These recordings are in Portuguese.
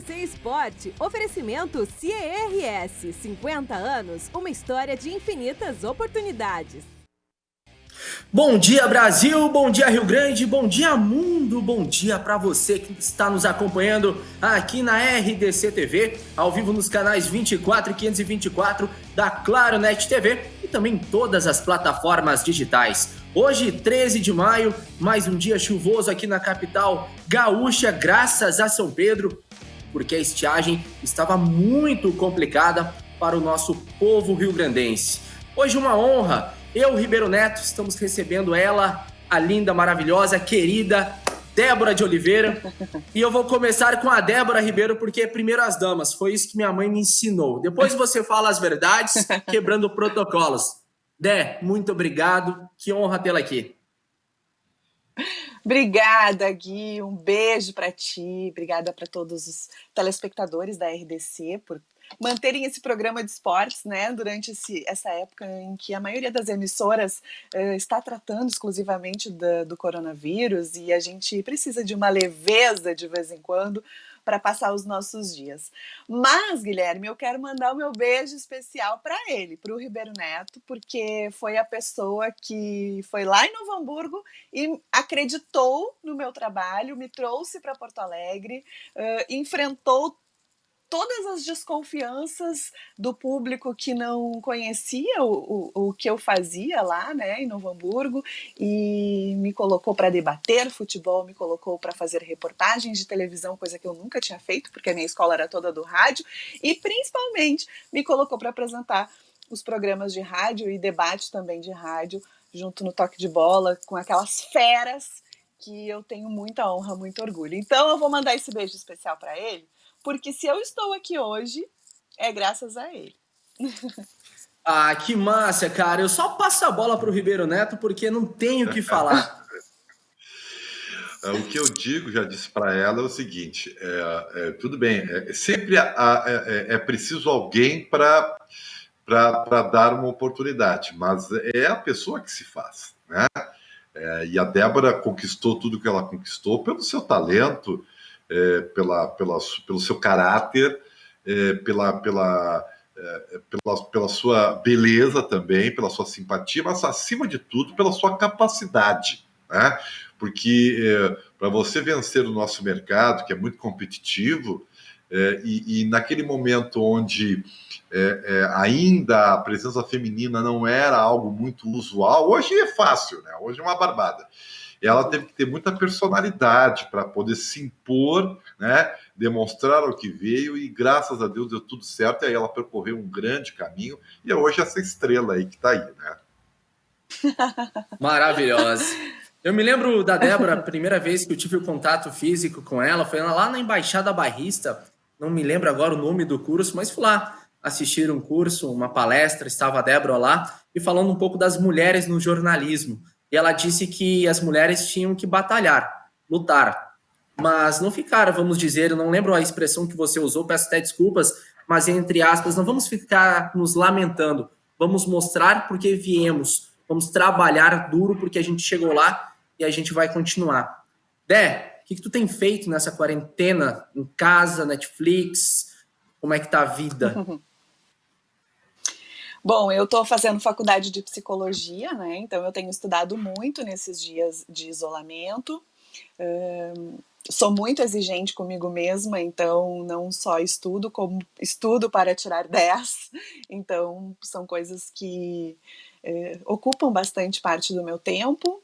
RDC Esporte, oferecimento CERS, 50 anos, uma história de infinitas oportunidades. Bom dia Brasil, bom dia Rio Grande, bom dia mundo, bom dia para você que está nos acompanhando aqui na RDC TV, ao vivo nos canais 24 e 524 da Claro Net TV e também em todas as plataformas digitais. Hoje, 13 de maio, mais um dia chuvoso aqui na capital gaúcha, graças a São Pedro, porque a estiagem estava muito complicada para o nosso povo rio-grandense. Hoje uma honra, eu, Ribeiro Neto, estamos recebendo ela, a linda, maravilhosa, querida Débora de Oliveira. E eu vou começar com a Débora Ribeiro, porque primeiro as damas, foi isso que minha mãe me ensinou. Depois você fala as verdades, quebrando protocolos. Dé, muito obrigado, que honra tê-la aqui. Obrigada, Gui, um beijo para ti, obrigada para todos os telespectadores da RDC por manterem esse programa de esportes, né, durante essa época em que a maioria das emissoras está tratando exclusivamente do coronavírus e a gente precisa de uma leveza de vez em quando para passar os nossos dias. Mas, Guilherme, eu quero mandar o meu beijo especial para ele, para o Ribeiro Neto, porque foi a pessoa que foi lá em Novo Hamburgo e acreditou no meu trabalho, me trouxe para Porto Alegre, enfrentou todas as desconfianças do público que não conhecia o que eu fazia lá, né, em Novo Hamburgo, e me colocou para debater futebol, me colocou para fazer reportagens de televisão, coisa que eu nunca tinha feito, porque a minha escola era toda do rádio, e principalmente me colocou para apresentar os programas de rádio e debate também de rádio, junto no Toque de Bola, com aquelas feras que eu tenho muita honra, muito orgulho. Então eu vou mandar esse beijo especial para ele, porque se eu estou aqui hoje, é graças a ele. Ah, que massa, cara. Eu só passo a bola para o Ribeiro Neto porque não tenho o que falar. O que eu digo, já disse para ela, é o seguinte: tudo bem, sempre é preciso alguém para dar uma oportunidade, mas é a pessoa que se faz, né? E a Débora conquistou tudo que ela conquistou pelo seu talento, pelo seu caráter, pela sua beleza também, pela sua simpatia, mas acima de tudo pela sua capacidade, né? Porque para você vencer o nosso mercado, que é muito competitivo, e naquele momento onde ainda a presença feminina não era algo muito usual, hoje é fácil, né? Hoje é uma barbada. Ela teve que ter muita personalidade para poder se impor, né? Demonstrar o que veio, e graças a Deus deu tudo certo, e aí ela percorreu um grande caminho, e é hoje essa estrela aí que está aí, né? Maravilhosa. Eu me lembro da Débora, a primeira vez que eu tive o contato físico com ela, foi lá na Embaixada Bairrista, não me lembro agora o nome do curso, mas fui lá assistir um curso, uma palestra, estava a Débora lá, e falando um pouco das mulheres no jornalismo. E ela disse que as mulheres tinham que batalhar, lutar, mas não ficar, vamos dizer, eu não lembro a expressão que você usou, peço até desculpas, mas entre aspas, não vamos ficar nos lamentando, vamos mostrar porque viemos, vamos trabalhar duro porque a gente chegou lá e a gente vai continuar. Dé, o que tu tem feito nessa quarentena, em casa, Netflix, como é que tá a vida? Bom, eu estou fazendo faculdade de psicologia, né? Então eu tenho estudado muito nesses dias de isolamento. Sou muito exigente comigo mesma, então não só estudo, como estudo para tirar 10. Então são coisas que ocupam bastante parte do meu tempo.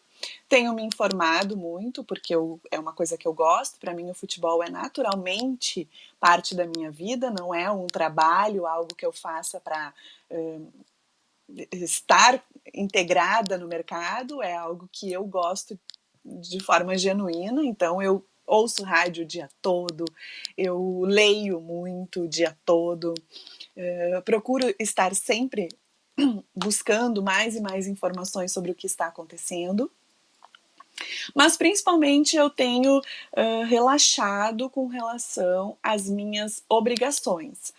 Tenho me informado muito, porque é uma coisa que eu gosto. Para mim, o futebol é naturalmente parte da minha vida, não é um trabalho, algo que eu faça para estar integrada no mercado, é algo que eu gosto de forma genuína. Então, eu ouço rádio o dia todo, eu leio muito o dia todo, procuro estar sempre buscando mais e mais informações sobre o que está acontecendo. Mas principalmente eu tenho relaxado com relação às minhas obrigações,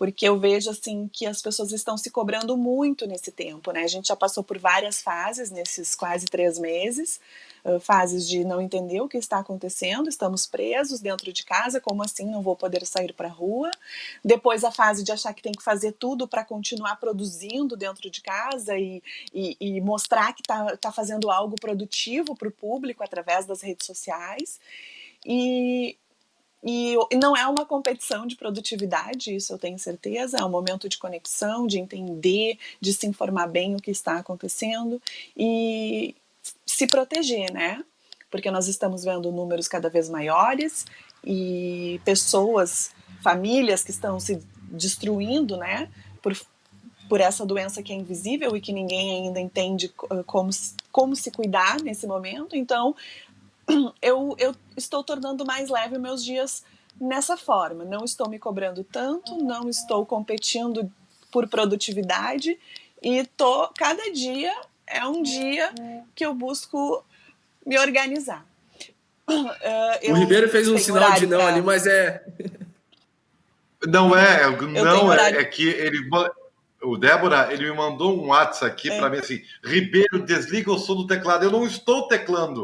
porque eu vejo assim que as pessoas estão se cobrando muito nesse tempo, né? A gente já passou por várias fases nesses quase 3 meses, fases de não entender o que está acontecendo, estamos presos dentro de casa, como assim não vou poder sair para a rua? Depois a fase de achar que tem que fazer tudo para continuar produzindo dentro de casa e mostrar que está fazendo algo produtivo para o público através das redes sociais. E não é uma competição de produtividade, isso eu tenho certeza, é um momento de conexão, de entender, de se informar bem o que está acontecendo e se proteger, né? Porque nós estamos vendo números cada vez maiores e pessoas, famílias que estão se destruindo, né? Por essa doença que é invisível e que ninguém ainda entende como se cuidar nesse momento. Então, eu estou tornando mais leve meus dias nessa forma. Não estou me cobrando tanto, não estou competindo por produtividade e cada dia é um dia que eu busco me organizar. O Ribeiro fez um sinal de não ali, mas é... Não é que ele... O Débora, ele me mandou um WhatsApp aqui para mim assim, Ribeiro, desliga o som do teclado. Eu não estou teclando.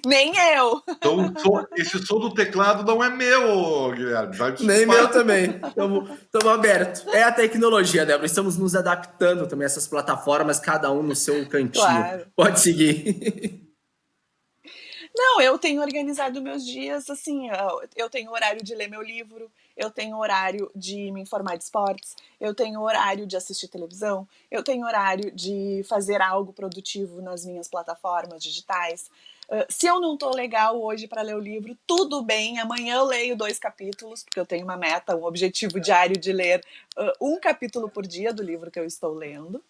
Nem eu. Então, esse som do teclado não é meu, Guilherme. Nem meu também. Estamos abertos. É a tecnologia, Débora. Estamos nos adaptando também a essas plataformas, cada um no seu cantinho. Claro. Pode seguir. Não, eu tenho organizado meus dias assim, eu tenho horário de ler meu livro, eu tenho horário de me informar de esportes, eu tenho horário de assistir televisão, eu tenho horário de fazer algo produtivo nas minhas plataformas digitais. Se eu não tô legal hoje para ler o livro, tudo bem, amanhã eu leio 2 capítulos, porque eu tenho uma meta, um objetivo diário de ler 1 capítulo por dia do livro que eu estou lendo.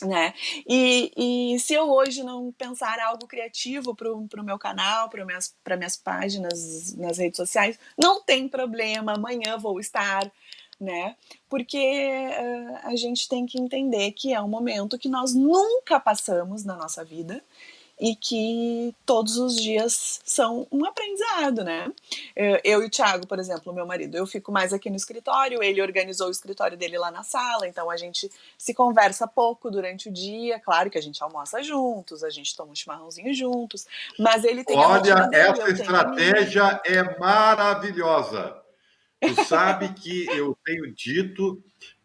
Né? E se eu hoje não pensar algo criativo para o meu canal, para minhas páginas nas redes sociais, não tem problema, amanhã vou estar, né? Porque a gente tem que entender que é um momento que nós nunca passamos na nossa vida e que todos os dias são um aprendizado, né? Eu e o Thiago, por exemplo, meu marido, eu fico mais aqui no escritório, ele organizou o escritório dele lá na sala, então a gente se conversa pouco durante o dia, claro que a gente almoça juntos, a gente toma um chimarrãozinho juntos, mas ele tem a rotina dele, essa estratégia é maravilhosa. Tu sabe que eu tenho dito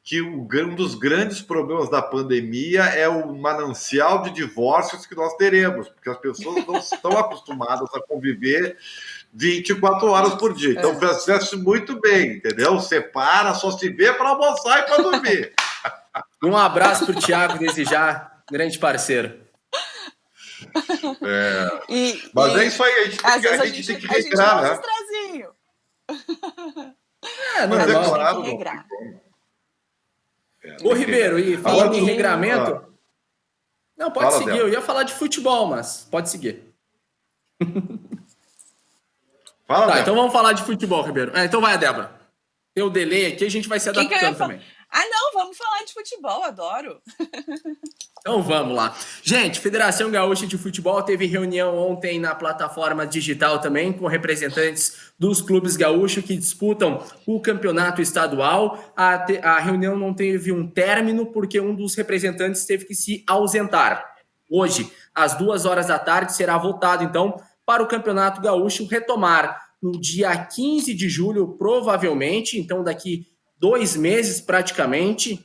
que um dos grandes problemas da pandemia é o manancial de divórcios que nós teremos, porque as pessoas não estão acostumadas a conviver 24 horas por dia. Então, fizesse muito bem, entendeu? Separa, só se vê para almoçar e para dormir. Um abraço para o Thiago, desejar, grande parceiro. Mas é isso aí, a gente tem que regrar, né? Mas é claro, tem que regrar. Ô, Ribeiro, e falando em regramento... Não, pode seguir. Dela. Eu ia falar de futebol, mas pode seguir. Fala, tá, então vamos falar de futebol, Ribeiro. Então vai, Débora. Tem o delay aqui, a gente vai se adaptando também. Não, vamos falar de futebol, adoro. Então vamos lá. Gente, Federação Gaúcha de Futebol teve reunião ontem na plataforma digital também, com representantes dos clubes gaúchos que disputam o campeonato estadual. A reunião não teve um término porque um dos representantes teve que se ausentar. Hoje, às 14h, será votado, então, para o Campeonato Gaúcho retomar no dia 15 de julho, provavelmente, então daqui 2 meses praticamente,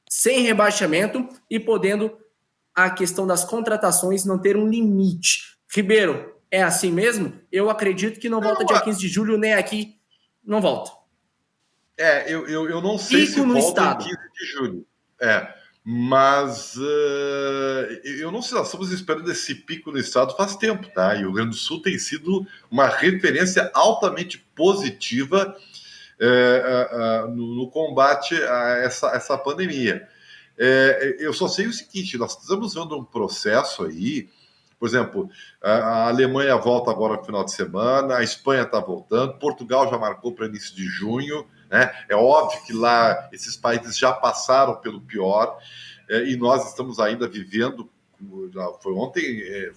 sem rebaixamento e podendo a questão das contratações não ter um limite. Ribeiro, é assim mesmo? Eu acredito que não volta dia 15 de julho, nem aqui não volta. Eu não sei se volta em 15 de julho. Mas eu não sei, nós estamos esperando esse pico no estado faz tempo, tá? E o Rio Grande do Sul tem sido uma referência altamente positiva no combate a essa pandemia. Eu só sei o seguinte, nós estamos vendo um processo aí, por exemplo, a Alemanha volta agora no final de semana, a Espanha está voltando, Portugal já marcou para início de junho, né? É óbvio que lá esses países já passaram pelo pior e nós estamos ainda vivendo foi ontem,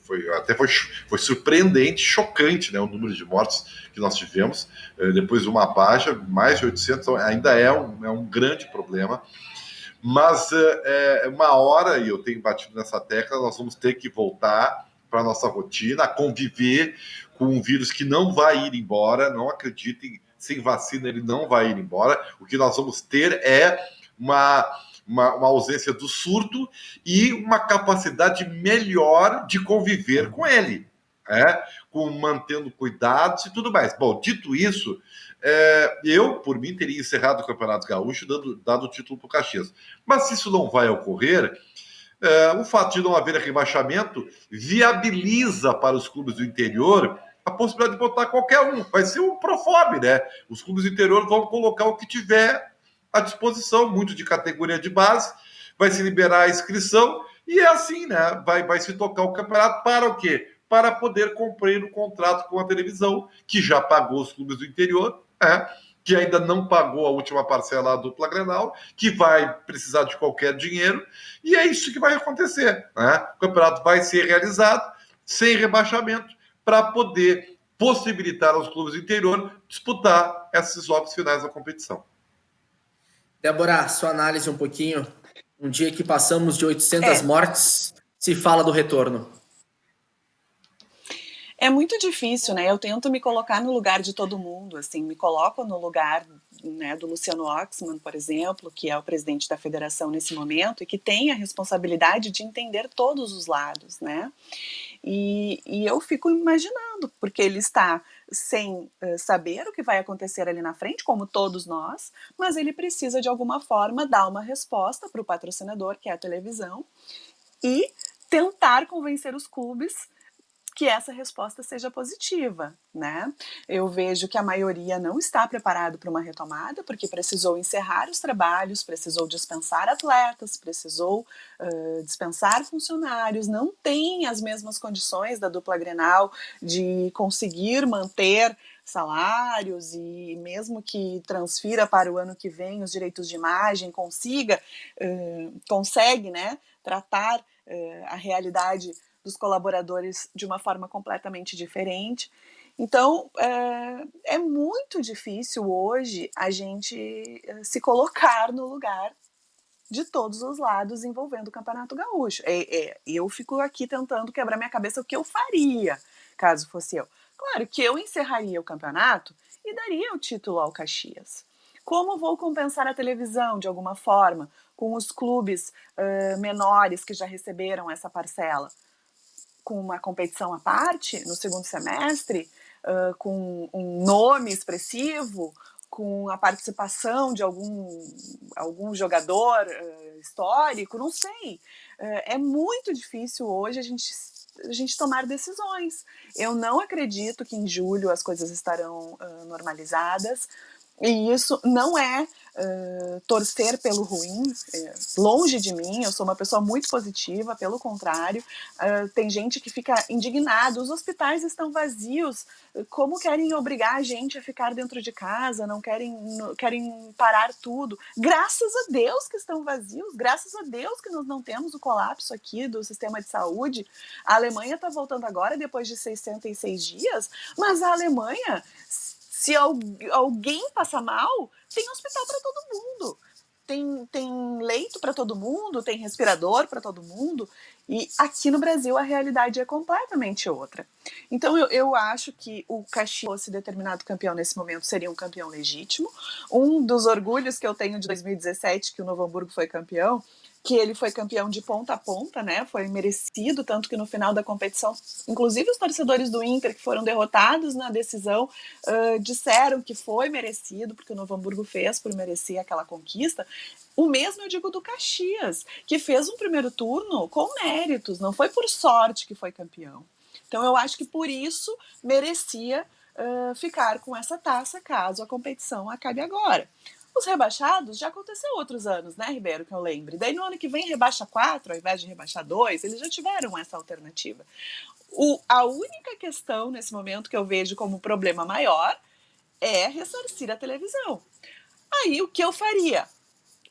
foi surpreendente, chocante, né, o número de mortes que nós tivemos, depois de uma baixa, mais de 800, ainda é um grande problema, mas uma hora, e eu tenho batido nessa tecla, nós vamos ter que voltar para a nossa rotina, a conviver com um vírus que não vai ir embora, não acreditem, sem vacina ele não vai ir embora, o que nós vamos ter é uma ausência do surto e uma capacidade melhor de conviver com ele, mantendo cuidados e tudo mais. Bom, dito isso, eu, por mim, teria encerrado o Campeonato Gaúcho dado o título para o Caxias. Mas se isso não vai ocorrer, o fato de não haver rebaixamento viabiliza para os clubes do interior a possibilidade de botar qualquer um. Vai ser um Profob, né? Os clubes do interior vão colocar o que tiver à disposição, muito de categoria de base, vai se liberar a inscrição e é assim, né? Vai se tocar o campeonato para o quê? Para poder cumprir o contrato com a televisão, que já pagou os clubes do interior, que ainda não pagou a última parcela da dupla Grenal, que vai precisar de qualquer dinheiro, e é isso que vai acontecer, né? O campeonato vai ser realizado sem rebaixamento para poder possibilitar aos clubes do interior disputar esses jogos finais da competição. Débora, sua análise um pouquinho. Um dia que passamos de 800 mortes, se fala do retorno. É muito difícil, né? Eu tento me colocar no lugar de todo mundo, assim, me coloco no lugar, né, do Luciano Oxman, por exemplo, que é o presidente da federação nesse momento e que tem a responsabilidade de entender todos os lados, né? E eu fico imaginando, porque ele está sem saber o que vai acontecer ali na frente, como todos nós, mas ele precisa de alguma forma dar uma resposta para o patrocinador, que é a televisão, e tentar convencer os clubes que essa resposta seja positiva, né? Eu vejo que a maioria não está preparado para uma retomada, porque precisou encerrar os trabalhos, precisou dispensar atletas, precisou dispensar funcionários, não tem as mesmas condições da dupla Grenal de conseguir manter salários e mesmo que transfira para o ano que vem os direitos de imagem, consegue, né, tratar a realidade dos colaboradores de uma forma completamente diferente. Então, é muito difícil hoje a gente se colocar no lugar de todos os lados envolvendo o Campeonato Gaúcho. Eu fico aqui tentando quebrar minha cabeça o que eu faria, caso fosse eu. Claro que eu encerraria o campeonato e daria o título ao Caxias. Como vou compensar a televisão, de alguma forma, com os clubes menores que já receberam essa parcela? Com uma competição à parte, no segundo semestre, com um nome expressivo, com a participação de algum jogador histórico, não sei. É muito difícil hoje a gente tomar decisões. Eu não acredito que em julho as coisas estarão normalizadas, e isso não é torcer pelo ruim, longe de mim. Eu sou uma pessoa muito positiva, pelo contrário. Tem gente que fica indignada, os hospitais estão vazios, como querem obrigar a gente a ficar dentro de casa, não querem parar tudo. Graças a Deus que estão vazios, graças a Deus que nós não temos o colapso aqui do sistema de saúde. A Alemanha está voltando agora, depois de 66 dias, mas a Alemanha, se alguém passa mal, tem hospital para todo mundo, tem leito para todo mundo, tem respirador para todo mundo, e aqui no Brasil a realidade é completamente outra. Então eu acho que o Caxias, fosse determinado campeão nesse momento, seria um campeão legítimo. Um dos orgulhos que eu tenho de 2017, que o Novo Hamburgo foi campeão, que ele foi campeão de ponta a ponta, né? Foi merecido, tanto que no final da competição, inclusive os torcedores do Inter, que foram derrotados na decisão, disseram que foi merecido, porque o Novo Hamburgo fez por merecer aquela conquista. O mesmo eu digo do Caxias, que fez um primeiro turno com méritos, não foi por sorte que foi campeão. Então eu acho que por isso merecia ficar com essa taça, caso a competição acabe agora. Os rebaixados já aconteceu outros anos, né, Ribeiro, que eu lembre. Daí no ano que vem rebaixa 4 ao invés de rebaixar 2, eles já tiveram essa alternativa. A única questão nesse momento que eu vejo como problema maior é ressarcir a televisão. Aí o que eu faria?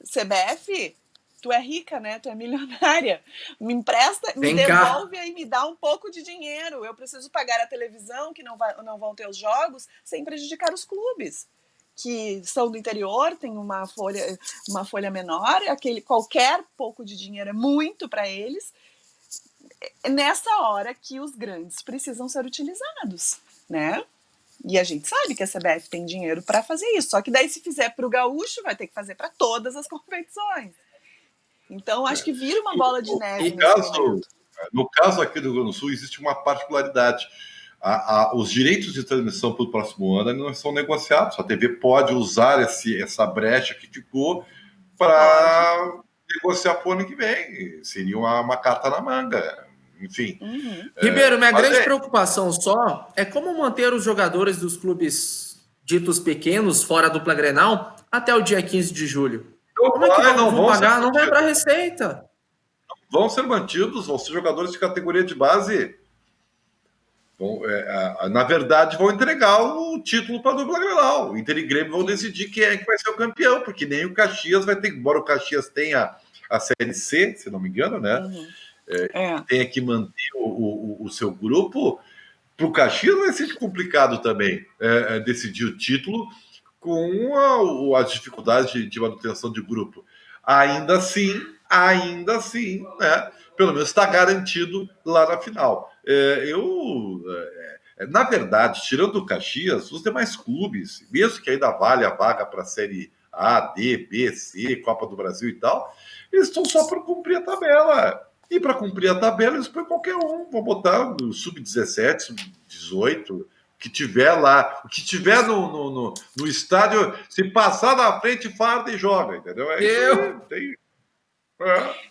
CBF, tu é rica, né? Tu é milionária. Me empresta, me Vem cá. devolve aí, me dá um pouco de dinheiro. Eu preciso pagar a televisão, que não vão ter os jogos, sem prejudicar os clubes, que são do interior, tem uma folha menor, qualquer pouco de dinheiro é muito para eles. É nessa hora que os grandes precisam ser utilizados, né? E a gente sabe que a CBF tem dinheiro para fazer isso. Só que daí, se fizer para o gaúcho, vai ter que fazer para todas as competições. Então, acho que vira uma bola de neve. No caso aqui do Rio Grande do Sul, existe uma particularidade. Os direitos de transmissão para o próximo ano não são negociados. A TV pode usar essa brecha que ficou para negociar para o ano que vem. Seria uma carta na manga. Enfim. Ribeiro, minha grande preocupação só é como manter os jogadores dos clubes ditos pequenos fora do dupla Grenal até o dia 15 de julho. Como é que não vão pagar? Não vai para a Receita. Vão ser mantidos, vão ser jogadores de categoria de base. Na verdade, vão entregar o título para a dupla Grenal. O Inter e Grêmio vão decidir quem é que vai ser o campeão, porque nem o Caxias vai ter, embora o Caxias tenha a Série C, se não me engano, né? Tenha que manter o seu grupo. Para o Caxias vai ser complicado também decidir o título com as dificuldades de manutenção de grupo. Ainda assim, né, pelo menos está garantido lá na final. Na verdade, tirando o Caxias, os demais clubes, mesmo que ainda vale a vaga para a Série A, D, B, C, Copa do Brasil e tal, eles estão só para cumprir a tabela. E para cumprir a tabela, eles põem qualquer um. Vão botar no sub-17, sub-18, o que tiver lá. O que tiver no estádio, se passar na frente, farda e joga, entendeu?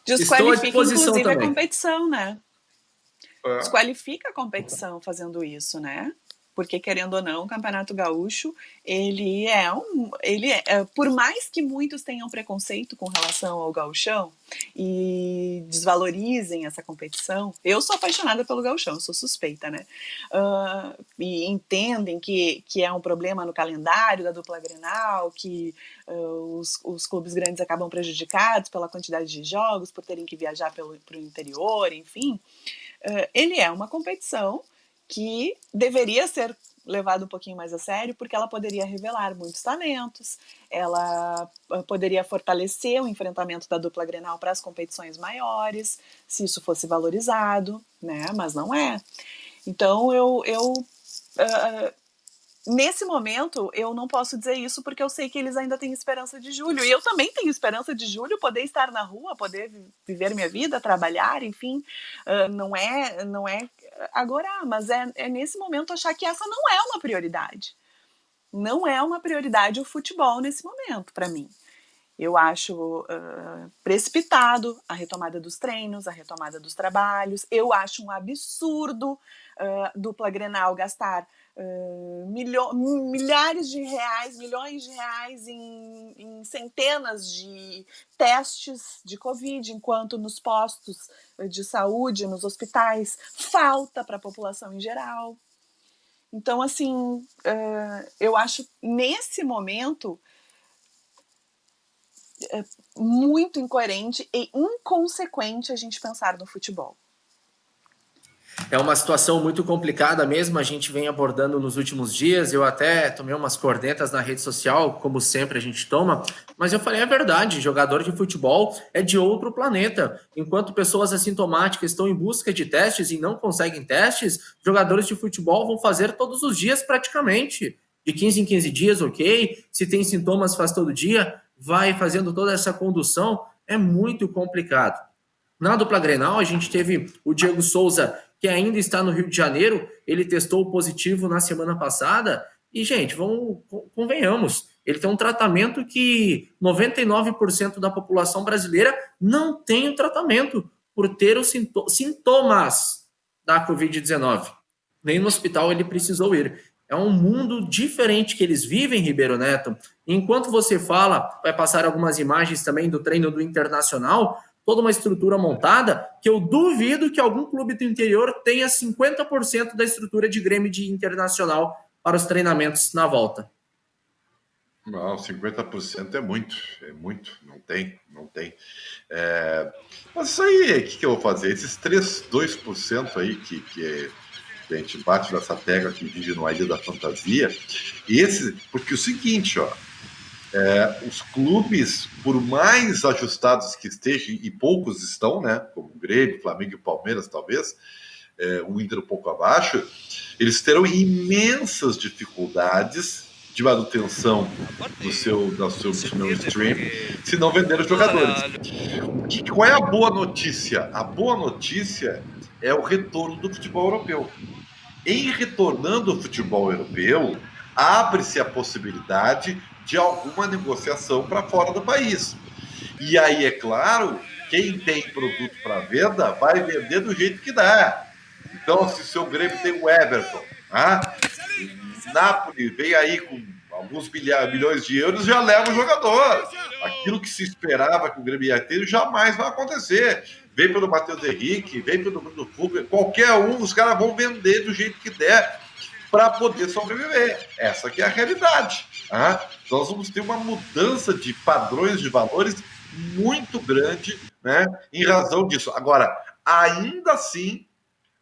Desqualifica, inclusive, também a competição, né? Desqualifica a competição fazendo isso, né? Porque, querendo ou não, o Campeonato Gaúcho, ele por mais que muitos tenham preconceito com relação ao gauchão e desvalorizem essa competição, eu sou apaixonada pelo gauchão, sou suspeita, né? E entendem que é um problema no calendário da dupla Grenal, que os clubes grandes acabam prejudicados pela quantidade de jogos, por terem que viajar para o interior, enfim. Ele é uma competição que deveria ser levada um pouquinho mais a sério, porque ela poderia revelar muitos talentos, ela poderia fortalecer o enfrentamento da dupla Grenal para as competições maiores, se isso fosse valorizado, né? Mas não é. Então, nesse momento, eu não posso dizer isso porque eu sei que eles ainda têm esperança de julho. E eu também tenho esperança de julho, poder estar na rua, poder viver minha vida, trabalhar, enfim. Não é agora, mas é nesse momento achar que essa não é uma prioridade. Não é uma prioridade o futebol nesse momento, para mim. Eu acho precipitado a retomada dos treinos, a retomada dos trabalhos. Eu acho um absurdo dupla Grenal gastar milhares de reais, milhões de reais em centenas de testes de Covid, enquanto nos postos de saúde, nos hospitais, falta para a população em geral. Então, assim, eu acho nesse momento muito incoerente e inconsequente a gente pensar no futebol. É uma situação muito complicada mesmo, a gente vem abordando nos últimos dias, eu até tomei umas cornetas na rede social, como sempre a gente toma, mas eu falei a verdade, jogador de futebol é de outro planeta. Enquanto pessoas assintomáticas estão em busca de testes e não conseguem testes, jogadores de futebol vão fazer todos os dias praticamente, de 15 em 15 dias, ok? Se tem sintomas faz todo dia, vai fazendo toda essa condução, é muito complicado. Na dupla Grenal, a gente teve o Diego Souza, que ainda está no Rio de Janeiro, ele testou positivo na semana passada, e, gente, convenhamos, ele tem um tratamento que 99% da população brasileira não tem o tratamento por ter os sintomas da Covid-19. Nem no hospital ele precisou ir. É um mundo diferente que eles vivem, Ribeiro Neto. Enquanto você fala, vai passar algumas imagens também do treino do Internacional, toda uma estrutura montada, que eu duvido que algum clube do interior tenha 50% da estrutura de Grêmio de Internacional para os treinamentos na volta. Não, 50% é muito, não tem. Mas isso aí, o que eu vou fazer? Esses 2% aí que a gente bate nessa tecla que vive no Ilha da Fantasia, porque é o seguinte, ó, os clubes, por mais ajustados que estejam, e poucos estão, né, como o Grêmio, Flamengo e Palmeiras, talvez, o Inter um pouco abaixo, eles terão imensas dificuldades de manutenção do seu mainstream se não vender os jogadores. Qual é a boa notícia? A boa notícia é o retorno do futebol europeu. Em retornando ao futebol europeu, abre-se a possibilidade de alguma negociação para fora do país. E aí, é claro, quem tem produto para venda vai vender do jeito que dá. Então, se o seu Grêmio tem o Everton, o Napoli vem aí com alguns milhões de euros, já leva o jogador. Aquilo que se esperava que o Grêmio ia ter jamais vai acontecer. Vem pelo Matheus Henrique, vem pelo Bruno Fugger, qualquer um, os caras vão vender do jeito que der para poder sobreviver. Essa que é a realidade. Então, nós vamos ter uma mudança de padrões de valores muito grande, né, em razão disso. Agora, ainda assim,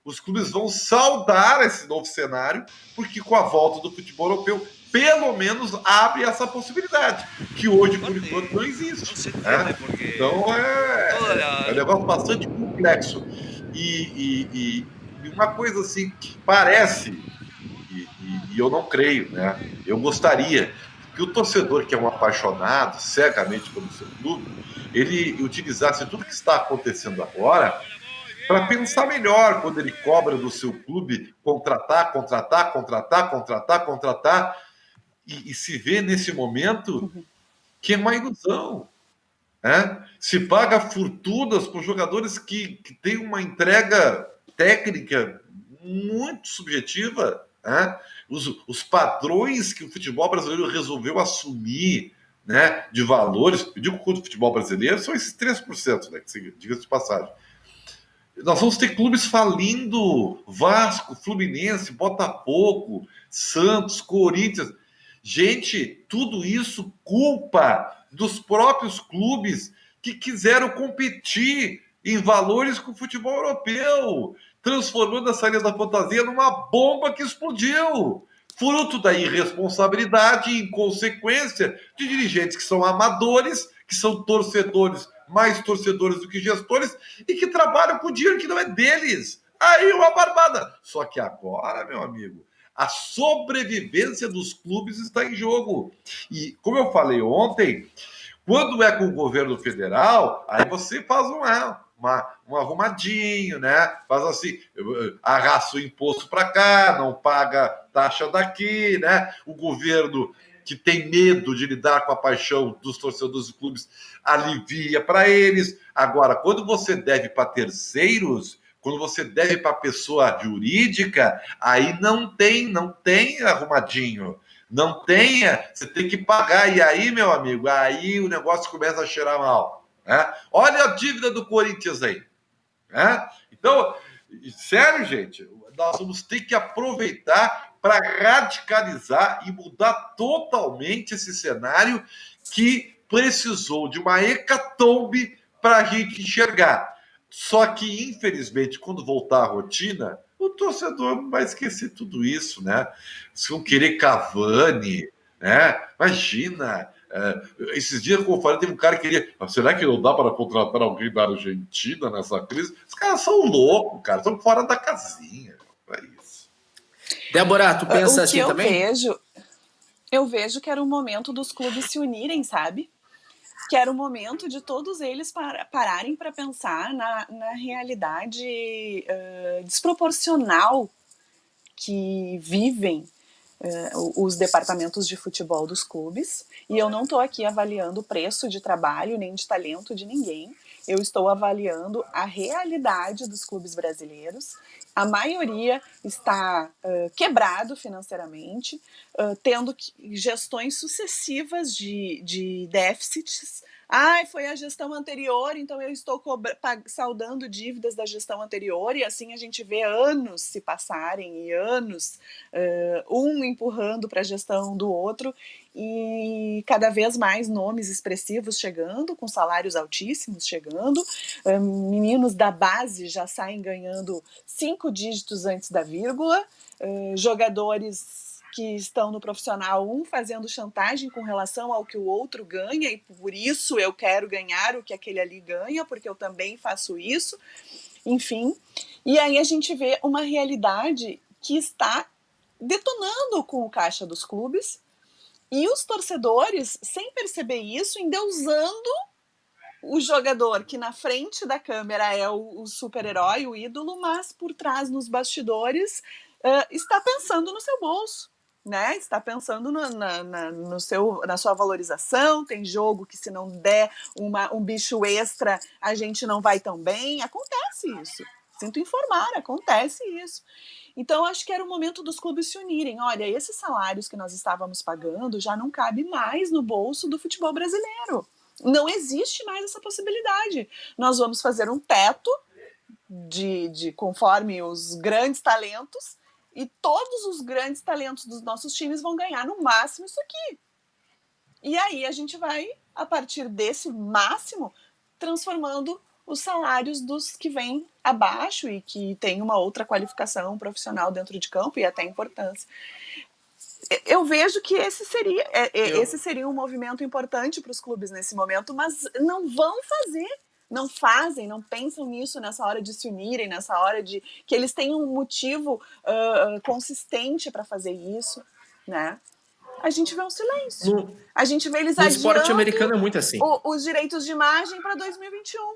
os clubes vão saudar esse novo cenário, porque com a volta do futebol europeu, pelo menos abre essa possibilidade, que hoje, por enquanto, não existe. Então, é um negócio bastante complexo. E uma coisa assim, que parece, e eu não creio, né? Eu gostaria que o torcedor, que é um apaixonado cegamente pelo seu clube, ele utilizasse tudo que está acontecendo agora para pensar melhor quando ele cobra do seu clube contratar, e se vê nesse momento que é uma ilusão. Se paga fortunas por jogadores que têm uma entrega técnica muito subjetiva. Os padrões que o futebol brasileiro resolveu assumir, né, de valores, eu digo que o futebol brasileiro são esses 3%, né, que diga-se de passagem. Nós vamos ter clubes falindo, Vasco, Fluminense, Botafogo, Santos, Corinthians. Gente, tudo isso culpa dos próprios clubes que quiseram competir em valores com o futebol europeu, transformando essa Ilha da Fantasia numa bomba que explodiu. Fruto da irresponsabilidade e inconsequência de dirigentes que são amadores, que são torcedores, mais torcedores do que gestores, e que trabalham com dinheiro que não é deles. Aí uma barbada. Só que agora, meu amigo, a sobrevivência dos clubes está em jogo. E, como eu falei ontem, quando é com o governo federal, aí você faz um arrumadinho, né? Faz assim, arrasta o imposto para cá, não paga taxa daqui, né? O governo que tem medo de lidar com a paixão dos torcedores dos clubes alivia para eles. Agora, quando você deve para terceiros, quando você deve para pessoa jurídica, aí não tem arrumadinho. Não tenha, você tem que pagar. E aí, meu amigo, aí o negócio começa a cheirar mal. Olha a dívida do Corinthians aí. Então, sério, gente, nós vamos ter que aproveitar para radicalizar e mudar totalmente esse cenário que precisou de uma hecatombe para a gente enxergar. Só que, infelizmente, quando voltar à rotina, o torcedor não vai esquecer tudo isso, né? Se vão querer Cavani, né? Imagina, esses dias, como eu falei, teve um cara que queria. Será que não dá para contratar alguém da Argentina nessa crise? Os caras são loucos, cara, estão fora da casinha. É isso. Débora, tu pensa assim também? Eu vejo que era o momento dos clubes se unirem, sabe? Que era o momento de todos eles pararem para pensar na realidade desproporcional que vivem os departamentos de futebol dos clubes. E eu não estou aqui avaliando o preço de trabalho nem de talento de ninguém. Eu estou avaliando a realidade dos clubes brasileiros. A maioria está quebrado financeiramente, tendo gestões sucessivas de déficits Ai, foi a gestão anterior, então eu estou saldando dívidas da gestão anterior, e assim a gente vê anos se passarem e anos um empurrando para a gestão do outro, e cada vez mais nomes expressivos chegando, com salários altíssimos chegando, meninos da base já saem ganhando 5 dígitos antes da vírgula, jogadores que estão no profissional, um fazendo chantagem com relação ao que o outro ganha, e por isso eu quero ganhar o que aquele ali ganha, porque eu também faço isso, enfim. E aí a gente vê uma realidade que está detonando com o caixa dos clubes, e os torcedores, sem perceber isso, endeusando o jogador que na frente da câmera é o super-herói, o ídolo, mas por trás, nos bastidores, está pensando no seu bolso. Né? Está pensando na sua valorização. Tem jogo que, se não der um bicho extra, a gente não vai tão bem. Acontece isso. Sinto informar, acontece isso. Então, acho que era o momento dos clubes se unirem. Olha, esses salários que nós estávamos pagando já não cabe mais no bolso do futebol brasileiro. Não existe mais essa possibilidade. Nós vamos fazer um teto conforme os grandes talentos, e todos os grandes talentos dos nossos times vão ganhar no máximo isso aqui. E aí a gente vai, a partir desse máximo, transformando os salários dos que vêm abaixo e que têm uma outra qualificação profissional dentro de campo e até importância. Eu vejo que esse seria um movimento importante para os clubes nesse momento, mas não vão fazer. Não fazem, não pensam nisso nessa hora de se unirem, nessa hora de que eles tenham um motivo consistente para fazer isso, né? A gente vê um silêncio. A gente vê eles adiando esporte americano é muito assim. Os direitos de imagem para 2021.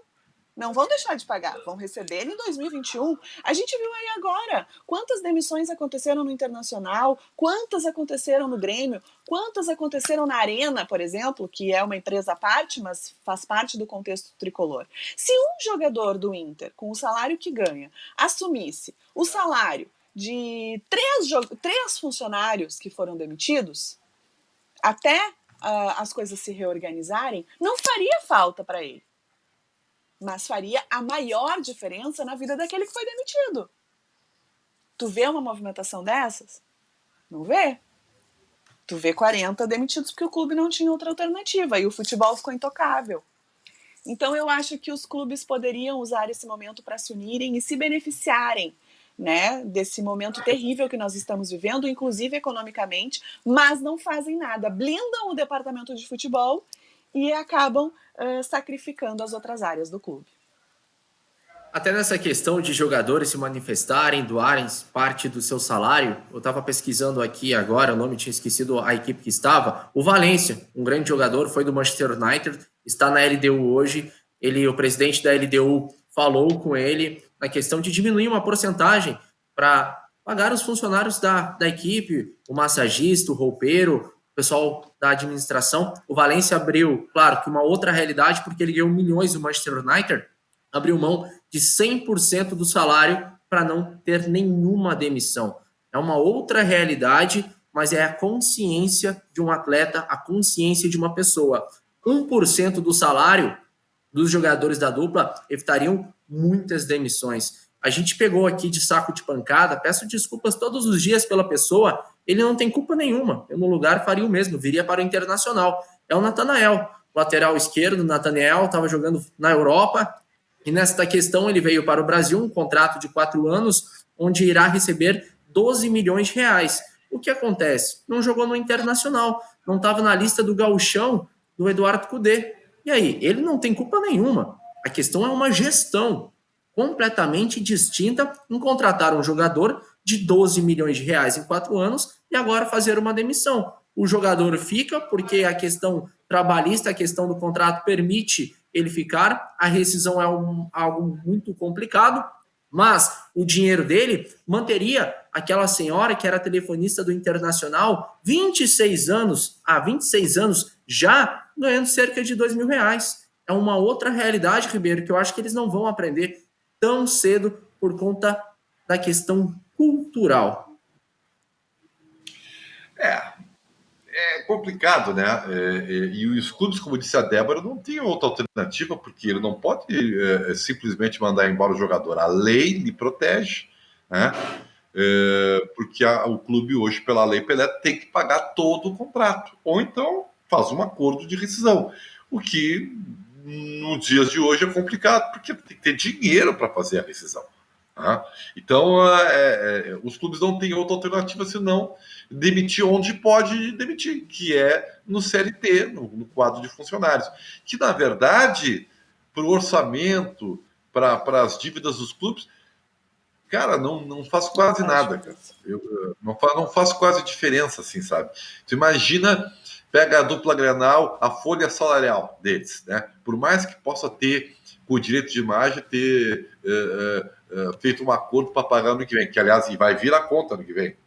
Não vão deixar de pagar, vão receber em 2021. A gente viu aí agora quantas demissões aconteceram no Internacional, quantas aconteceram no Grêmio, quantas aconteceram na Arena, por exemplo, que é uma empresa à parte, mas faz parte do contexto tricolor. Se um jogador do Inter, com o salário que ganha, assumisse o salário de 3 funcionários que foram demitidos, até as coisas se reorganizarem, não faria falta para ele. Mas faria a maior diferença na vida daquele que foi demitido. Tu vê uma movimentação dessas? Não vê. Tu vê 40 demitidos porque o clube não tinha outra alternativa e o futebol ficou intocável. Então eu acho que os clubes poderiam usar esse momento para se unirem e se beneficiarem, né, desse momento terrível que nós estamos vivendo, inclusive economicamente, mas não fazem nada. Blindam o departamento de futebol e acabam sacrificando as outras áreas do clube. Até nessa questão de jogadores se manifestarem, doarem parte do seu salário, eu estava pesquisando aqui agora, o nome tinha esquecido a equipe que estava, o Valência, um grande jogador, foi do Manchester United, está na LDU hoje, o presidente da LDU falou com ele na questão de diminuir uma porcentagem para pagar os funcionários da equipe, o massagista, o roupeiro, o pessoal da administração. O Valência abriu, claro, que uma outra realidade, porque ele ganhou milhões do Manchester United, abriu mão de 100% do salário para não ter nenhuma demissão. É uma outra realidade, mas é a consciência de um atleta, a consciência de uma pessoa. 1% do salário dos jogadores da dupla evitariam muitas demissões. A gente pegou aqui de saco de pancada, peço desculpas todos os dias pela pessoa, ele não tem culpa nenhuma. Eu, no lugar, faria o mesmo, viria para o Internacional. É o Nathanael, lateral esquerdo. O Nathanael estava jogando na Europa e nesta questão ele veio para o Brasil, um contrato de 4 anos, onde irá receber 12 milhões de reais. O que acontece? Não jogou no Internacional, não estava na lista do gauchão do Eduardo Cudê. E aí? Ele não tem culpa nenhuma. A questão é uma gestão completamente distinta em contratar um jogador de 12 milhões de reais em 4 anos e agora fazer uma demissão. O jogador fica porque a questão trabalhista, a questão do contrato permite ele ficar, a rescisão é algo muito complicado, mas o dinheiro dele manteria aquela senhora que era telefonista do Internacional 26 anos, há 26 anos já ganhando cerca de 2 mil reais. É uma outra realidade, Ribeiro, que eu acho que eles não vão aprender tão cedo por conta da questão cultural. complicado, né? E os clubes, como disse a Débora, não tem outra alternativa, porque ele não pode simplesmente mandar embora o jogador. A lei lhe protege, né? Porque o clube hoje, pela lei Pelé, tem que pagar todo o contrato. Ou então faz um acordo de rescisão. O que, nos dias de hoje, é complicado, porque tem que ter dinheiro para fazer a rescisão. Tá? Então, os clubes não têm outra alternativa senão demitir onde pode demitir, que é no CLT, no quadro de funcionários. Que, na verdade, para o orçamento, para as dívidas dos clubes, cara, não faz quase nada, cara. Não faz quase diferença, assim, sabe? Tu imagina, pega a dupla Grenal, a folha salarial deles, né? Por mais que possa ter, com o direito de imagem, ter feito um acordo para pagar ano que vem, que, aliás, vai vir a conta ano que vem.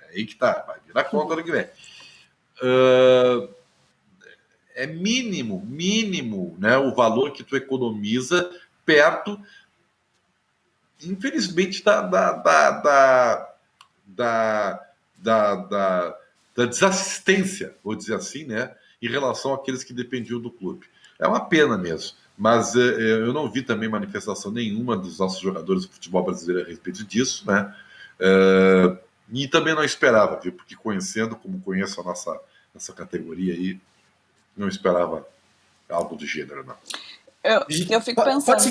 É aí que tá, vai vir a conta ano que vem. É mínimo, né, o valor que tu economiza perto, infelizmente, da desassistência, vou dizer assim, né, em relação àqueles que dependiam do clube. É uma pena mesmo, mas eu não vi também manifestação nenhuma dos nossos jogadores do futebol brasileiro a respeito disso, né, e também não esperava, viu, porque conhecendo como conheço a nossa categoria aí, não esperava algo do gênero, não. Eu fico pensando, se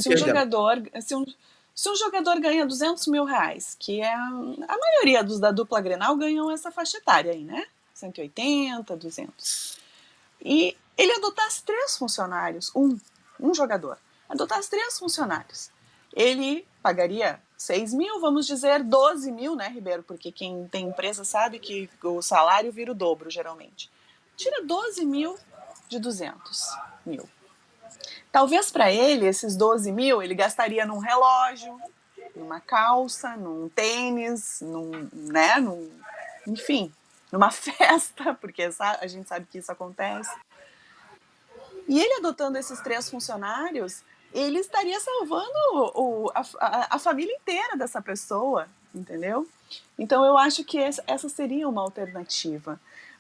um jogador ganha 200 mil reais, que é a maioria dos da dupla Grenal ganham essa faixa etária aí, né? 180, 200. E ele adotasse 3 funcionários, um jogador, adotasse 3 funcionários, ele pagaria 6 mil, vamos dizer 12 mil, né, Ribeiro? Porque quem tem empresa sabe que o salário vira o dobro, geralmente. Tira 12 mil de 200 mil. Talvez para ele, esses 12 mil, ele gastaria num relógio, numa calça, num tênis, enfim, numa festa, porque a gente sabe que isso acontece. E ele adotando esses 3 funcionários, ele estaria salvando a família inteira dessa pessoa, entendeu? Então eu acho que essa seria uma alternativa.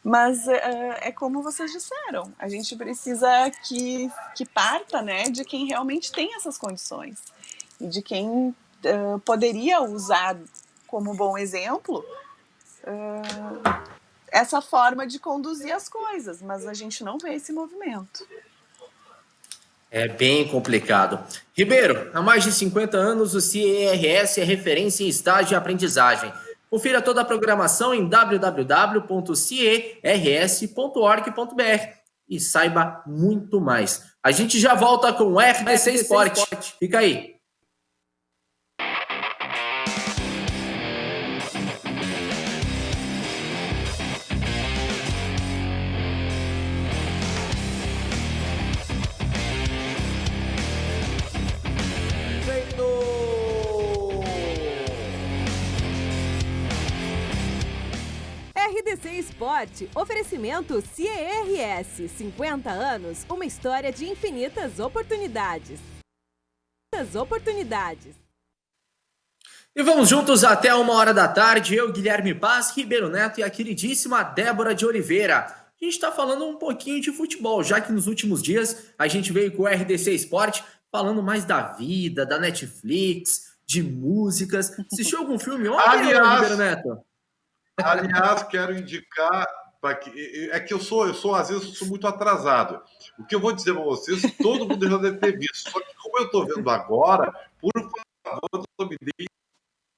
Mas é como vocês disseram, a gente precisa que parta, né, de quem realmente tem essas condições e de quem poderia usar como bom exemplo essa forma de conduzir as coisas, mas a gente não vê esse movimento. É bem complicado. Ribeiro, há mais de 50 anos o CIRS é referência em estágio e aprendizagem. Confira toda a programação em www.cirs.org.br e saiba muito mais. A gente já volta com o RDC Esporte. Fica aí. RDC Esporte, oferecimento CIRS, 50 anos, uma história de infinitas oportunidades. E vamos juntos até 13h, eu, Guilherme Paz, Ribeiro Neto e a queridíssima Débora de Oliveira. A gente está falando um pouquinho de futebol, já que nos últimos dias a gente veio com o RDC Esporte falando mais da vida, da Netflix, de músicas. Assistiu algum filme ontem, Ribeiro Neto? Aliás, quero indicar para que é que eu sou às vezes eu sou muito atrasado. O que eu vou dizer para vocês, todo mundo já deve ter visto. Só que como eu estou vendo agora, por favor, não me dê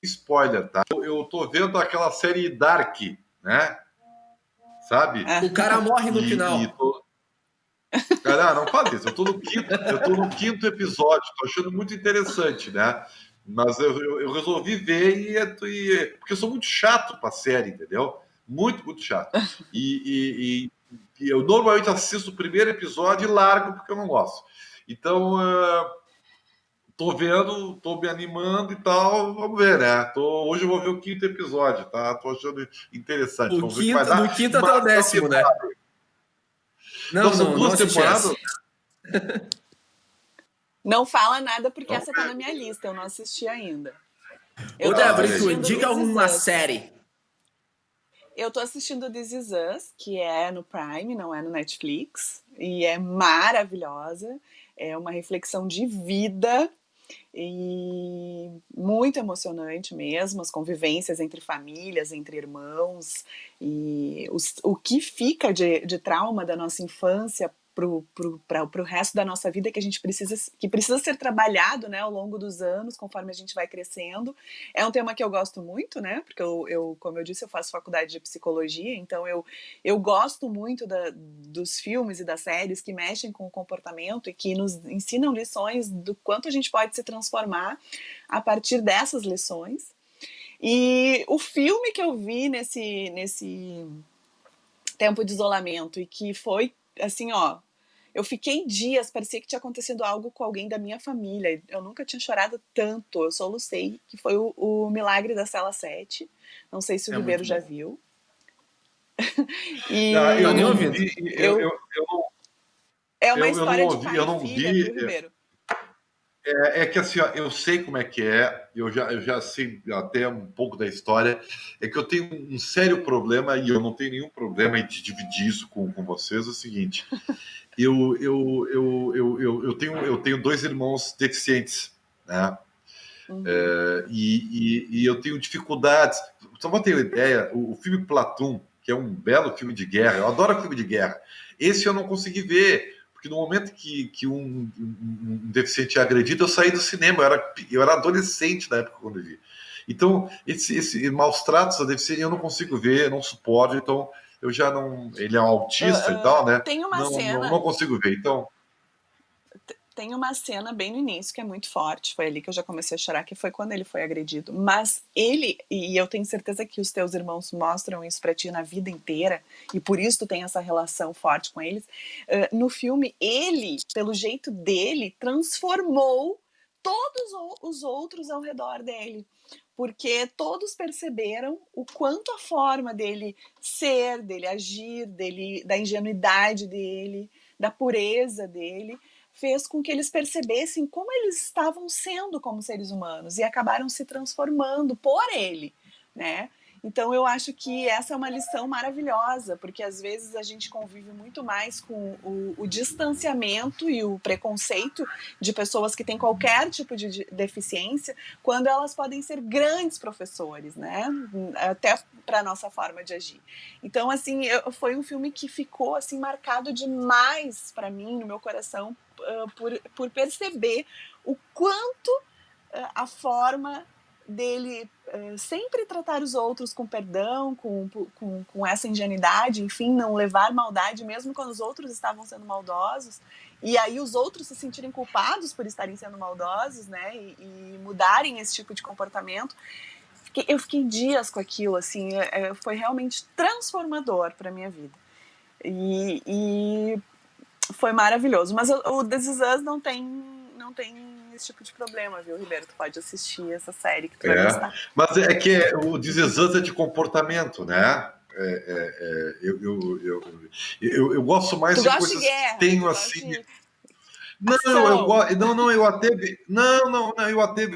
spoiler, tá? Eu estou vendo aquela série Dark, né? Sabe? O cara morre no final. Não faz isso. Eu estou no quinto episódio. Estou achando muito interessante, né? Mas eu resolvi ver porque eu sou muito chato para série, entendeu? Muito, muito chato. E eu normalmente assisto o primeiro episódio e largo porque eu não gosto. Então, tô vendo, tô me animando e tal. Vamos ver, né? Hoje eu vou ver o 5º episódio, tá? Tô achando interessante. Do 5º até o 10º, né? Não, são 2 temporadas. Não fala nada porque essa tá na minha lista, eu não assisti ainda. Ô, Débora, tu indica alguma série? Eu tô assistindo This Is Us, que é no Prime, não é no Netflix, e é maravilhosa. É uma reflexão de vida e muito emocionante mesmo, as convivências entre famílias, entre irmãos, e o que fica de trauma da nossa infância para o resto da nossa vida que precisa ser trabalhado, né, ao longo dos anos, conforme a gente vai crescendo. É um tema que eu gosto muito, né, porque como eu disse, eu faço faculdade de psicologia, então eu gosto muito dos filmes e das séries que mexem com o comportamento e que nos ensinam lições do quanto a gente pode se transformar a partir dessas lições. E o filme que eu vi nesse tempo de isolamento e que foi assim, ó, eu fiquei dias, parecia que tinha acontecido algo com alguém da minha família. Eu nunca tinha chorado tanto, eu solucei, que foi o Milagre da Cela 7. Não sei se o Ribeiro já viu. Não, eu nem não ouvindo. vi, É uma eu não história de ouvi, pai eu e não filha, vi. viu, Ribeiro? É que assim, ó, eu sei como é que é, eu já sei até um pouco da história. É que eu tenho um sério problema, e eu não tenho nenhum problema em dividir isso com vocês. É o seguinte: eu tenho dois irmãos deficientes, né? Uhum. E eu tenho dificuldades. Só para ter uma ideia, o filme Platoon, que é um belo filme de guerra, eu adoro filme de guerra. Esse eu não consegui ver, porque no momento que um deficiente é agredido, eu saí do cinema. Eu era adolescente na época quando eu vi. Então, esse maus tratos a deficiente eu não consigo ver, eu não suporto. Então, eu já não. Ele é um autista e tal, né? Tem uma Não cena consigo ver. Então, Tem uma cena bem no início que é muito forte, foi ali que eu já comecei a chorar, que foi quando ele foi agredido. Mas ele, e eu tenho certeza que os teus irmãos mostram isso pra ti na vida inteira, e por isso tu tem essa relação forte com eles, no filme, ele, pelo jeito dele, transformou todos os outros ao redor dele. Porque todos perceberam o quanto a forma dele ser, dele agir, da ingenuidade dele, da pureza dele, fez com que eles percebessem como eles estavam sendo como seres humanos e acabaram se transformando por ele, né? Então eu acho que essa é uma lição maravilhosa, porque às vezes a gente convive muito mais com o distanciamento e o preconceito de pessoas que têm qualquer tipo de deficiência, quando elas podem ser grandes professores, né? Até para nossa forma de agir. Então, assim, foi um filme que ficou assim marcado demais para mim, no meu coração, por perceber o quanto a forma dele sempre tratar os outros com perdão, com essa ingenuidade, enfim, não levar maldade mesmo quando os outros estavam sendo maldosos, e aí os outros se sentirem culpados por estarem sendo maldosos, né, e mudarem esse tipo de comportamento. Eu fiquei dias com aquilo, assim, foi realmente transformador para minha vida. E foi maravilhoso. Mas o This Is Us não tem esse tipo de problema, viu, Ribeiro? Tu pode assistir essa série que tu vai gostar. mas é que o This Is Us é de comportamento, né? Eu gosto mais de coisas guerra, que tenho assim.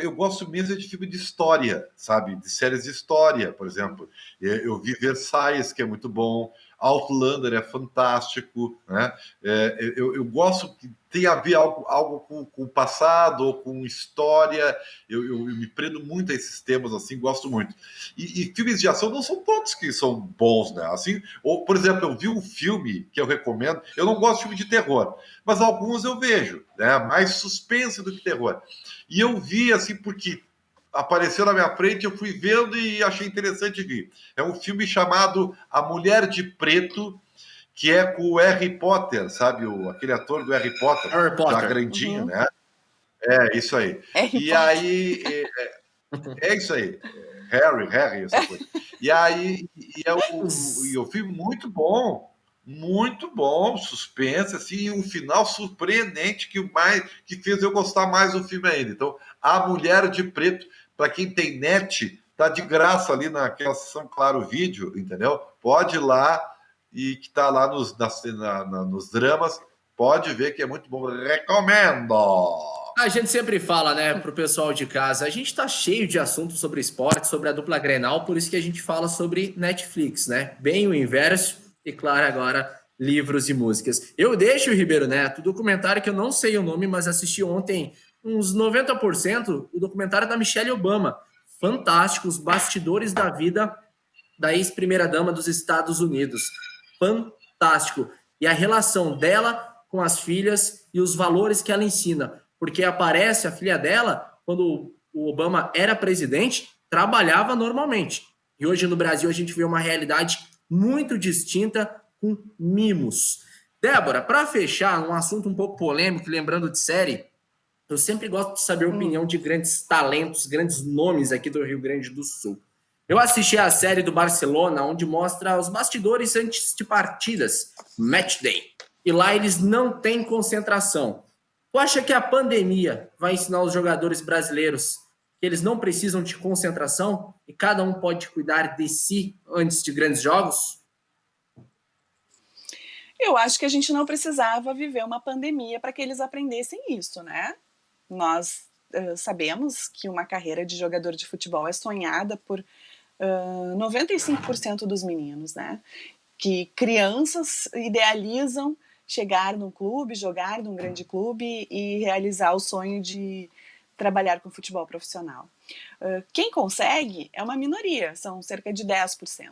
Eu gosto mesmo de filme de história, sabe? De séries de história, por exemplo. Eu vi Versailles, que é muito bom. Outlander é fantástico, né? Eu gosto que tem a ver algo com o passado ou com história. Eu me prendo muito a esses temas, assim, gosto muito. E filmes de ação não são todos que são bons, né? Assim, ou, por exemplo, eu vi um filme que eu recomendo. Eu não gosto de filme de terror, mas alguns eu vejo, né? Mais suspense do que terror. E eu vi, assim, porque apareceu na minha frente, eu fui vendo e achei interessante ver. É um filme chamado A Mulher de Preto, que é com o Harry Potter, sabe? Aquele ator do Harry Potter, Harry já Potter. grandinho, né? É, isso aí. Harry Aí, é isso aí. Harry, essa coisa. E aí, eu vi muito bom, suspense, assim, e um final surpreendente que fez eu gostar mais do filme ainda. Então, A Mulher de Preto, para quem tem net, tá de graça ali naquela sessão Claro Vídeo, entendeu? Pode ir lá e que tá lá nos dramas, pode ver que é muito bom. Recomendo! A gente sempre fala, né, pro pessoal de casa, a gente tá cheio de assuntos sobre esporte, sobre a dupla Grenal, por isso que a gente fala sobre Netflix, né? Bem o inverso, e claro, agora livros e músicas. Eu deixo o Ribeiro Neto, documentário que eu não sei o nome, mas assisti ontem uns 90%, o documentário da Michelle Obama. Fantástico, os bastidores da vida da ex-primeira-dama dos Estados Unidos. Fantástico. E a relação dela com as filhas e os valores que ela ensina. Porque aparece a filha dela, quando o Obama era presidente, trabalhava normalmente. E hoje no Brasil a gente vê uma realidade muito distinta com mimos. Débora, para fechar, um assunto um pouco polêmico, lembrando de série, eu sempre gosto de saber a opinião de grandes talentos, grandes nomes aqui do Rio Grande do Sul. Eu assisti a série do Barcelona, onde mostra os bastidores antes de partidas, Match Day. E lá eles não têm concentração. Tu acha que a pandemia vai ensinar os jogadores brasileiros que eles não precisam de concentração e cada um pode cuidar de si antes de grandes jogos? Eu acho que a gente não precisava viver uma pandemia para que eles aprendessem isso, né? Nós sabemos que uma carreira de jogador de futebol é sonhada por 95% dos meninos, né? Que crianças idealizam chegar num clube, jogar num grande clube e realizar o sonho de trabalhar com futebol profissional. Quem consegue é uma minoria, são cerca de 10%.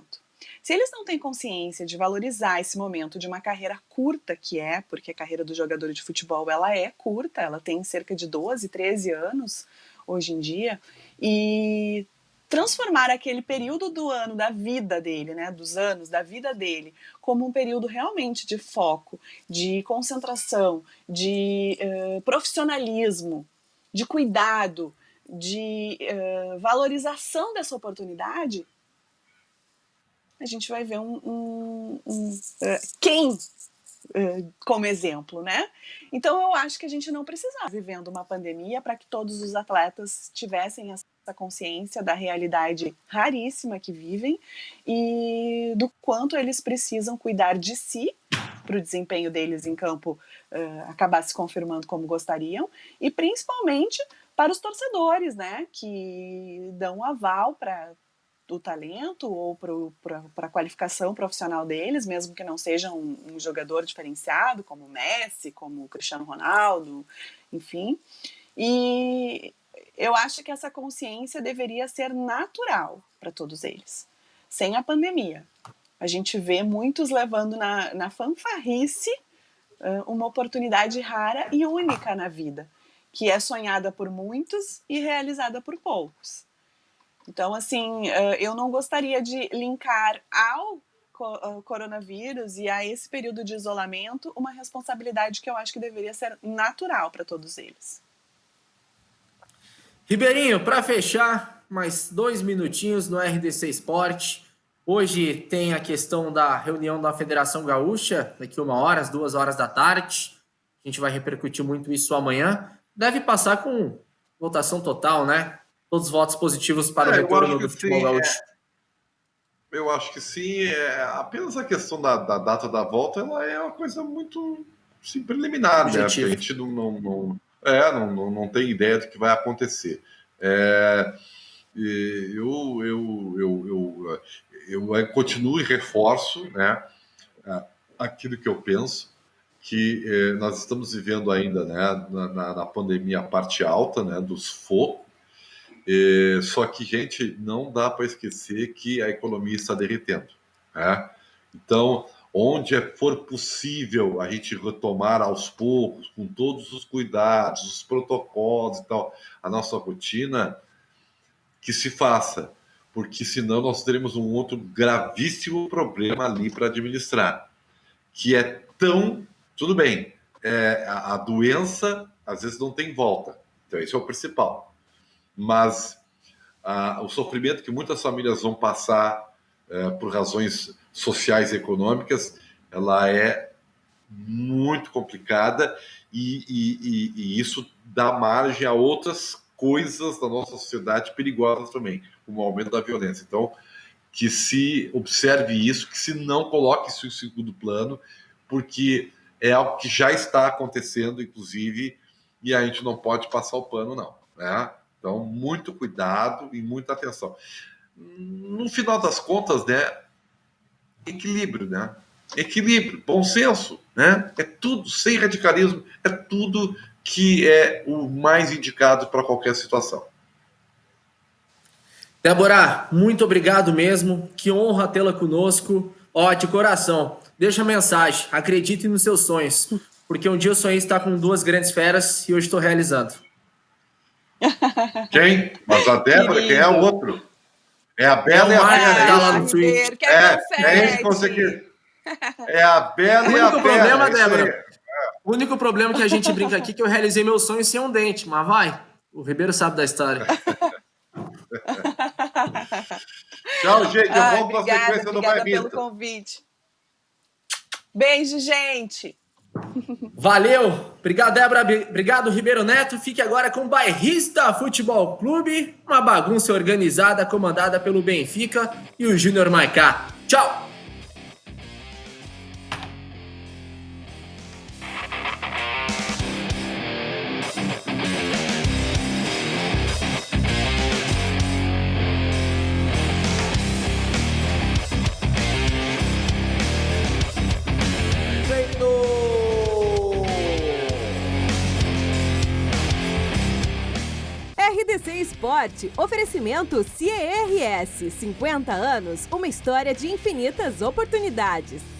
Se eles não têm consciência de valorizar esse momento de uma carreira curta que é, porque a carreira do jogador de futebol ela é curta, ela tem cerca de 12, 13 anos hoje em dia, e transformar aquele período do ano da vida dele, né, dos anos da vida dele, como um período realmente de foco, de concentração, de profissionalismo, de cuidado, de valorização dessa oportunidade, a gente vai ver quem como exemplo, né? Então eu acho que a gente não precisava vivendo uma pandemia para que todos os atletas tivessem essa consciência da realidade raríssima que vivem e do quanto eles precisam cuidar de si para o desempenho deles em campo acabar se confirmando como gostariam e principalmente para os torcedores, né? Que dão um aval para o talento ou para a qualificação profissional deles, mesmo que não seja um jogador diferenciado, como o Messi, como o Cristiano Ronaldo, enfim. E eu acho que essa consciência deveria ser natural para todos eles, sem a pandemia. A gente vê muitos levando na fanfarrice uma oportunidade rara e única na vida, que é sonhada por muitos e realizada por poucos. Então, assim, eu não gostaria de linkar ao coronavírus e a esse período de isolamento uma responsabilidade que eu acho que deveria ser natural para todos eles. Ribeirinho, para fechar, mais 2 minutinhos no RDC Esporte. Hoje tem a questão da reunião da Federação Gaúcha, daqui 1 hora, às 2 horas da tarde. A gente vai repercutir muito isso amanhã. Deve passar com votação total, né? Todos os votos positivos para o retorno do futebol gaúcho. Eu acho que sim. Apenas a questão da data da volta ela é uma coisa muito preliminar, né? Porque a gente não tem ideia do que vai acontecer. Eu continuo e reforço, né, aquilo que eu penso, que nós estamos vivendo ainda, né, na pandemia a parte alta, né, dos focos. Só que, gente, não dá para esquecer que a economia está derretendo, né? Então, onde for possível a gente retomar aos poucos, com todos os cuidados, os protocolos e tal, a nossa rotina, que se faça, porque senão nós teremos um outro gravíssimo problema ali para administrar, que é tudo bem, a doença às vezes não tem volta, então esse é o principal. Mas o sofrimento que muitas famílias vão passar por razões sociais e econômicas, ela é muito complicada e isso dá margem a outras coisas da nossa sociedade perigosas também, como o aumento da violência. Então, que se observe isso, que se não coloque isso em segundo plano, porque é algo que já está acontecendo, inclusive, e a gente não pode passar o pano, não, né? Então, muito cuidado e muita atenção. No final das contas, né? Equilíbrio, né? Equilíbrio, bom senso, né? É tudo, sem radicalismo, é tudo que é o mais indicado para qualquer situação. Débora, muito obrigado mesmo. Que honra tê-la conosco. Ó, de coração, deixa a mensagem. Acredite nos seus sonhos. Porque um dia eu sonhei estar com 2 grandes feras e hoje estou realizando. Quem? Mas a Débora, quem é o outro? É a Bela e a Marco que tá lá Fera. no Twitter. É isso que você quer. É a Bela e a O único Fera. problema, é isso aí. Débora, o único problema que a gente brinca aqui é que eu realizei meu sonho sem um dente. Mas vai, o Ribeiro sabe da história. Tchau, gente. Eu volto na Obrigada, sequência do obrigada Bairrista. pelo convite. Beijo, gente. Valeu! Obrigado, Débora. Obrigado, Ribeiro Neto. Fique agora com o Bairrista Futebol Clube, uma bagunça organizada comandada pelo Benfica e o Júnior Maicá. Tchau! RDC Esporte, oferecimento CIERS, 50 anos, uma história de infinitas oportunidades.